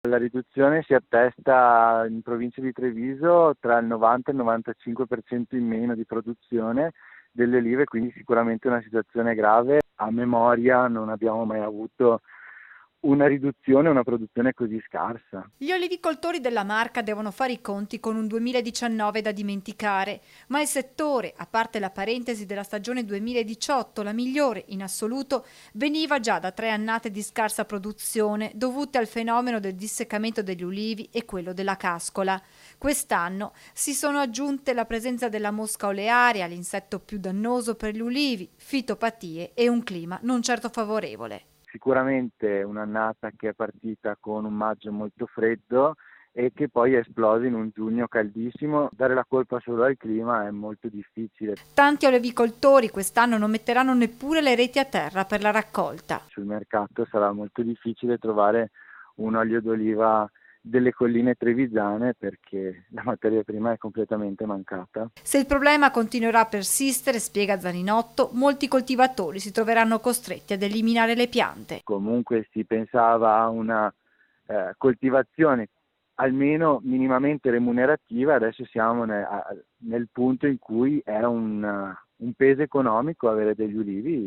La riduzione si attesta in provincia di Treviso tra il 90 e il 95% in meno di produzione delle olive, quindi sicuramente una situazione grave. A memoria non abbiamo mai avuto una riduzione, una produzione così scarsa. Gli olivicoltori della Marca devono fare i conti con un 2019 da dimenticare, ma il settore, a parte la parentesi della stagione 2018, la migliore in assoluto, veniva già da 3 annate di scarsa produzione dovute al fenomeno del disseccamento degli ulivi e quello della cascola. Quest'anno si sono aggiunte la presenza della mosca olearia, l'insetto più dannoso per gli ulivi, fitopatie e un clima non certo favorevole. Sicuramente un'annata che è partita con un maggio molto freddo e che poi è esplosa in un giugno caldissimo. Dare la colpa solo al clima è molto difficile. Tanti olevicoltori quest'anno non metteranno neppure le reti a terra per la raccolta. Sul mercato sarà molto difficile trovare un olio d'oliva delle colline trevisane perché la materia prima è completamente mancata. Se il problema continuerà a persistere, spiega Zaninotto, molti coltivatori si troveranno costretti ad eliminare le piante. Comunque si pensava a una coltivazione almeno minimamente remunerativa, adesso siamo nel punto in cui è un peso economico avere degli ulivi.